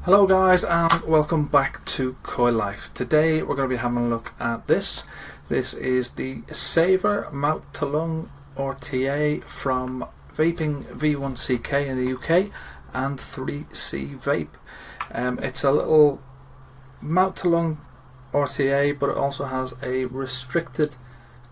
Hello guys and welcome back to Coil Life. Today we're going to be having a look at this. This is the Savour mouth-to-lung RTA from Vaping V1ck in the UK and 3CVape. It's a little mouth-to-lung RTA, but it also has a restricted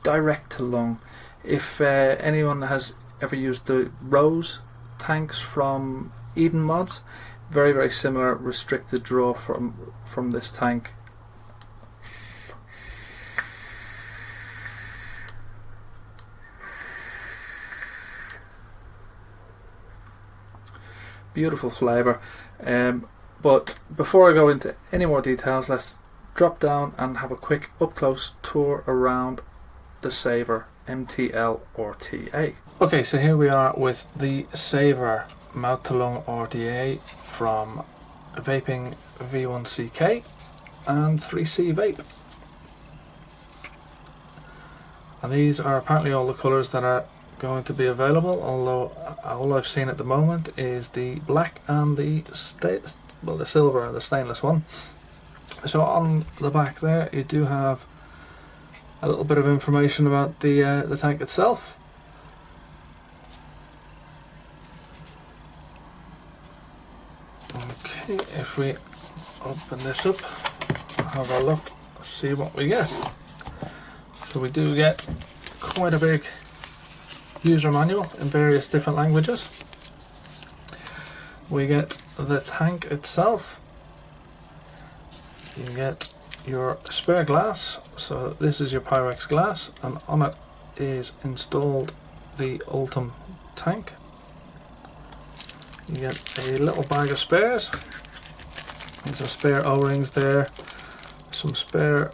direct-to-lung. If anyone has ever used the Rose tanks from Eden Mods, very similar restricted draw from this tank. Beautiful flavour, but before I go into any more details, let's drop down and have a quick up close tour around the Savour MTL RTA. Okay, so here we are with the Savour mouth-to-lung RTA from Vaping V1ck and 3CVape. And these are apparently all the colours that are going to be available, although all I've seen at the moment is the black and the silver and the stainless one. So on the back there you do have a little bit of information about the tank itself. Okay, if we open this up, have a look, see what we get. So we do get quite a big user manual in various different languages. We get the tank itself. You get your spare glass, so this is your Pyrex glass, and on it is installed the Ultim tank. You get a little bag of spares. There's some spare O-rings there, some spare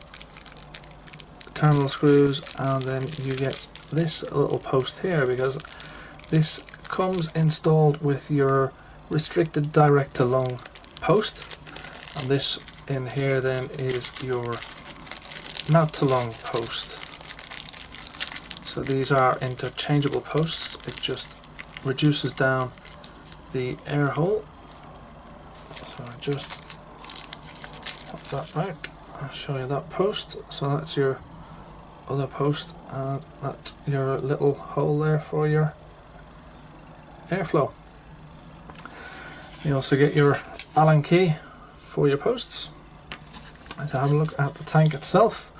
terminal screws, and then you get this little post here, because this comes installed with your restricted direct to lung post, and this in here then is your mouth to lung post. So these are interchangeable posts. It just reduces down the air hole. So I just pop that back. I'll show you that post. So that's your other post, and that's your little hole there for your airflow. You also get your Allen key for your posts. To have a look at the tank itself,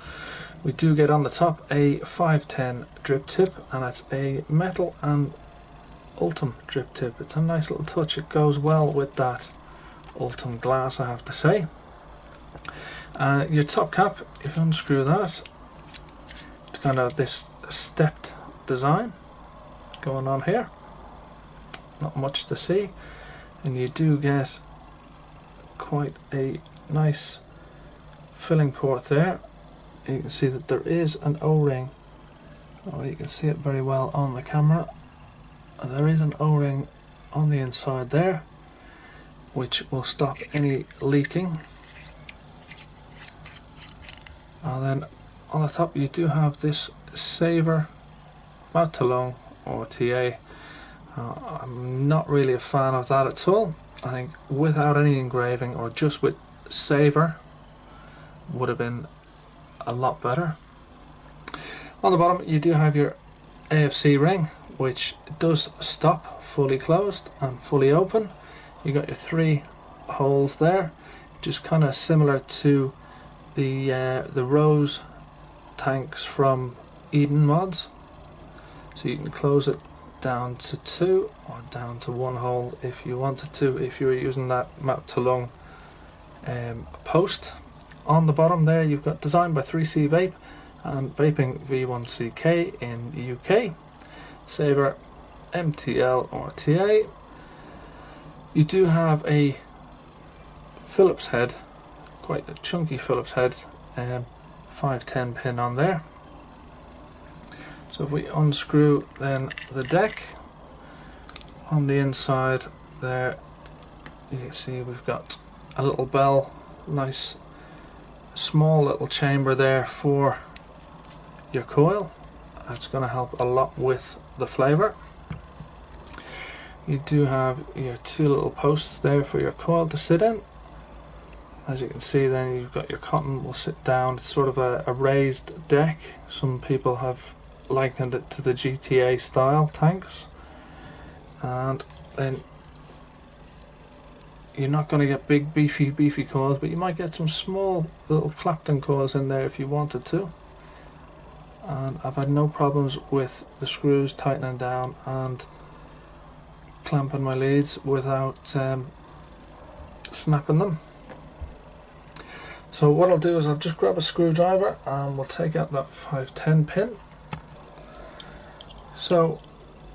we do get on the top a 510 drip tip, and it's a metal and Ultim drip tip. It's a nice little touch. It goes well with that Ultim glass, I have to say. Your top cap, if you unscrew that, it's kind of this stepped design going on here. Not much to see, and you do get quite a nice filling port there. You can see that there is an O-ring. Oh, you can see it very well on the camera. And there is an O-ring on the inside there, which will stop any leaking. And then on the top you do have this Savour mouth-to-lung RTA. I'm not really a fan of that at all. I think without any engraving, or just with Savour, would have been a lot better. On the bottom you do have your AFC ring, which does stop fully closed and fully open. You got your 3 holes there, just kind of similar to the Rose tanks from Eden Mods. So you can close it down to 2 or down to 1 hole if you wanted to, if you were using that mouth-to-lung post. On the bottom there you've got designed by 3CVape and Vaping V1ck in the UK, Savour MTL RTA. You do have a Phillips head, quite a chunky Phillips head, 510 pin on there. So if we unscrew then the deck, on the inside there you can see we've got a little bell, nice small little chamber there for your coil. That's going to help a lot with the flavour. You do have your 2 little posts there for your coil to sit in, As you can see, then you've got your cotton will sit down. It's sort of a raised deck. Some people have likened it to the GTA style tanks, and then you're not going to get big beefy coils, but you might get some small little Clapton coils in there if you wanted to. And I've had no problems with the screws tightening down and clamping my leads without snapping them. So what I'll do is I'll just grab a screwdriver and we'll take out that 510 pin. So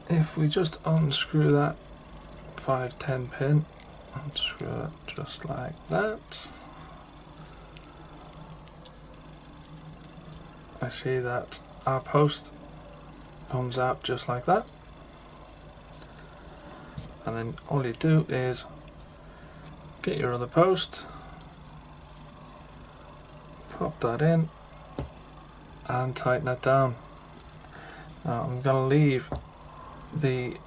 if we just unscrew that 510 pin, unscrew it just like that, I see that our post comes out just like that, and then all you do is get your other post, pop that in and tighten it down. Now I'm going to leave the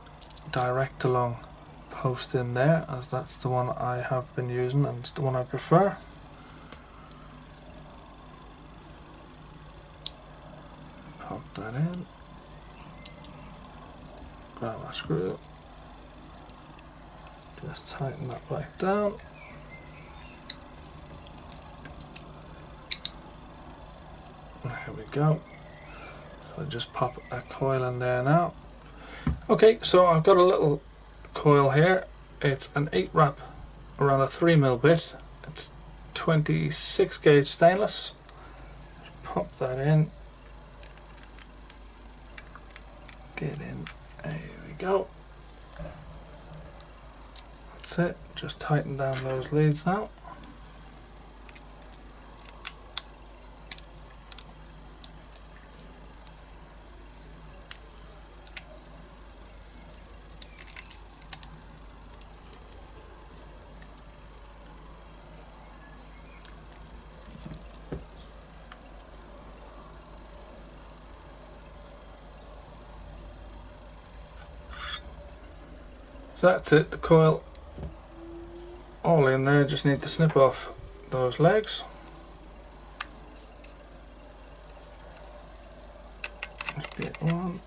direct along post in there, as that's the one I have been using and it's the one I prefer. Pop that in, grab a screw, just tighten that back down. There we go. So just pop a coil in there now. Okay, so I've got a little coil here. It's an 8 wrap around a 3mm bit. It's 26 gauge stainless. Pop that in. Get in. There we go. That's it. Just tighten down those leads now. So that's it, the coil all in there. Just need to snip off those legs. Just get one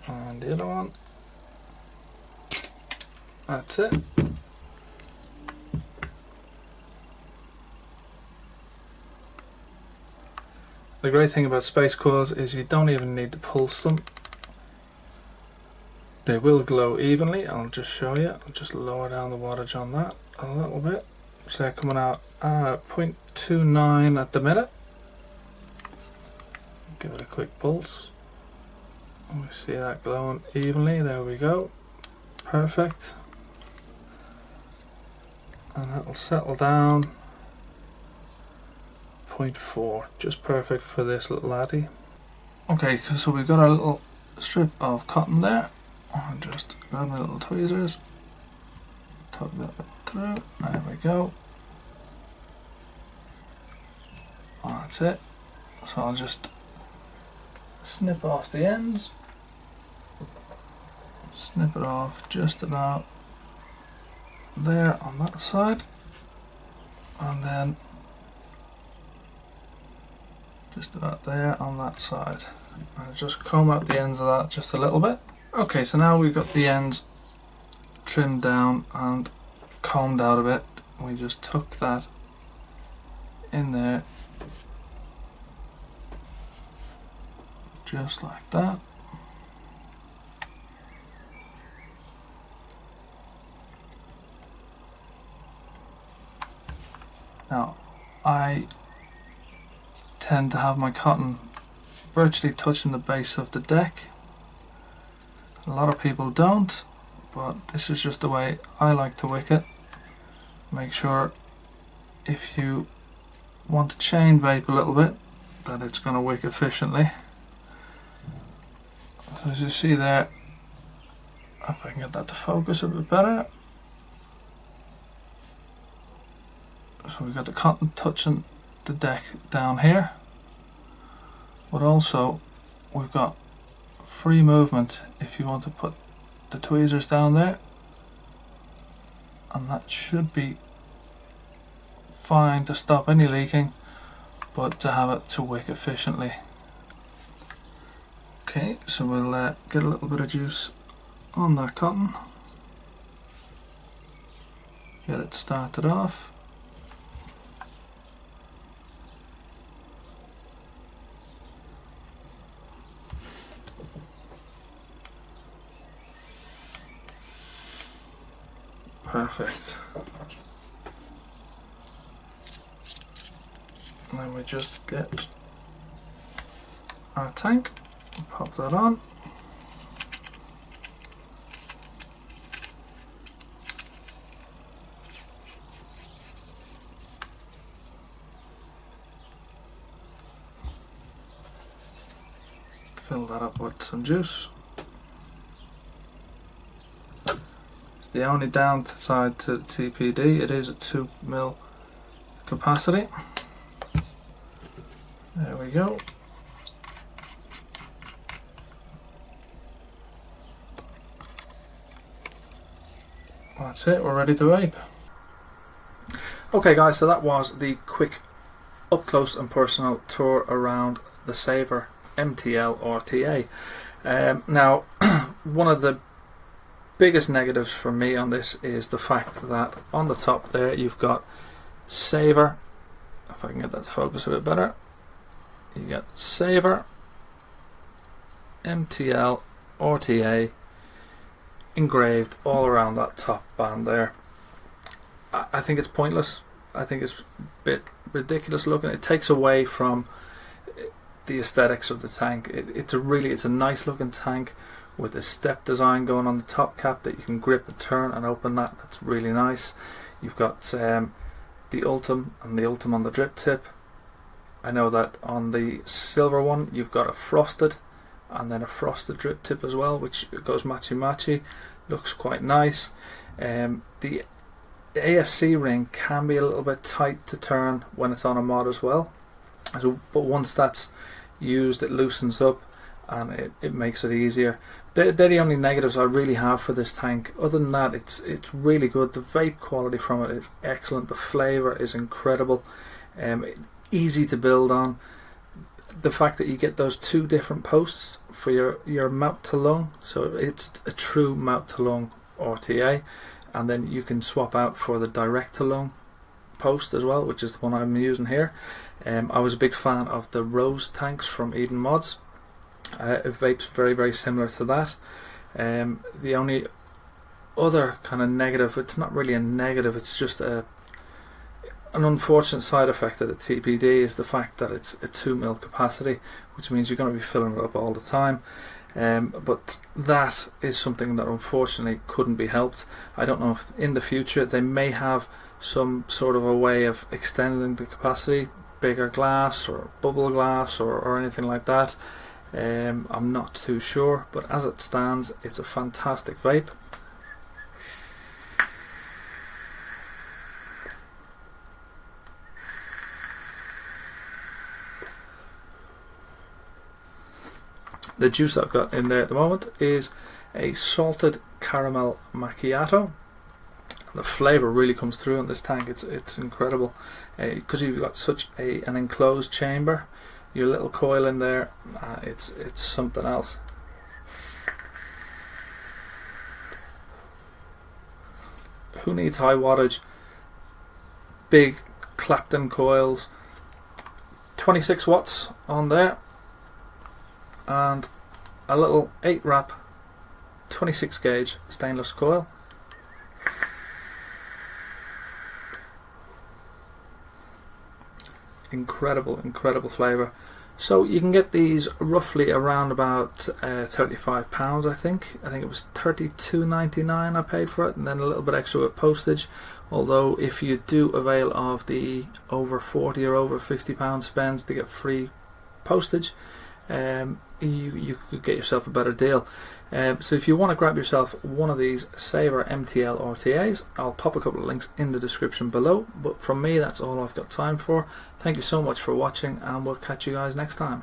and the other one. That's it. The great thing about space coils is you don't even need to pulse them. They will glow evenly. I'll just show you. I'll just lower down the wattage on that a little bit. So they're coming out 0.29 at the minute. Give it a quick pulse. And we see that glowing evenly. There we go. Perfect. And that will settle down 0.4. Just perfect for this little laddie. Okay, so we've got our little strip of cotton there. I'll just grab my little tweezers, tug that bit through, there we go. That's it. So I'll just snip off the ends, snip it off just about there on that side, and then just about there on that side. I'll just comb out the ends of that just a little bit. Okay, so now we've got the ends trimmed down and combed out a bit. We just tuck that in there, just like that. Now, I tend to have my cotton virtually touching the base of the deck. A lot of people don't, but this is just the way I like to wick it. Make sure if you want to chain vape a little bit that it's going to wick efficiently. So as you see there, if I can get that to focus a bit better. So we've got the cotton touching the deck down here, but also we've got free movement if you want to put the tweezers down there, and that should be fine to stop any leaking, but to have it to wick efficiently. Okay, so we'll get a little bit of juice on that cotton, get it started off. Perfect. And then we just get our tank, pop that on. Fill that up with some juice. The only downside to the TPD, it is a 2 ml capacity. There we go. That's it, we're ready to vape. Okay guys, so that was the quick up close and personal tour around the Savour MTL RTA. Now, one of the biggest negatives for me on this is the fact that on the top there you've got Savour, if I can get that to focus a bit better, you got Savour MTL RTA engraved all around that top band there. I think it's pointless. I think it's a bit ridiculous looking. It takes away from the aesthetics of the tank. It's a nice looking tank with a step design going on the top cap that you can grip and turn and open that. That's really nice. You've got the Ultim and the Ultim on the drip tip. I know that on the silver one you've got a frosted and then a frosted drip tip as well, which goes matchy. Looks quite nice. The AFC ring can be a little bit tight to turn when it's on a mod as well, but once that's used it loosens up and it makes it easier. They're the only negatives I really have for this tank. Other than that, it's really good. The vape quality from it is excellent. The flavour is incredible. Easy to build on. The fact that you get those 2 different posts for your mouth to lung, so it's a true mouth to lung RTA, and then you can swap out for the direct to lung post as well, which is the one I'm using here. I was a big fan of the Rose tanks from Eden Mods. It vapes very similar to that. The only other kind of negative, it's not really a negative, it's just an unfortunate side effect of the TPD, is the fact that it's a 2 ml capacity, which means you're going to be filling it up all the time. But that is something that unfortunately couldn't be helped. I don't know if in the future they may have some sort of a way of extending the capacity, bigger glass or bubble glass or anything like that. I'm not too sure, but as it stands it's a fantastic vape. The juice I've got in there at the moment is a salted caramel macchiato. The flavour really comes through in this tank. It's incredible because you've got such an enclosed chamber. Your little coil in there, it's something else. Who needs high wattage? Big Clapton coils, 26 watts on there, and a little 8 wrap 26 gauge stainless coil. Incredible flavour. So you can get these roughly around about £35. I think it was $32.99 I paid for it, and then a little bit extra with postage. Although if you do avail of the over £40 or over £50 spends to get free postage, you could get yourself a better deal. So if you want to grab yourself one of these Savour MTL RTAs, I'll pop a couple of links in the description below. But from me, that's all I've got time for. Thank you so much for watching, and we'll catch you guys next time.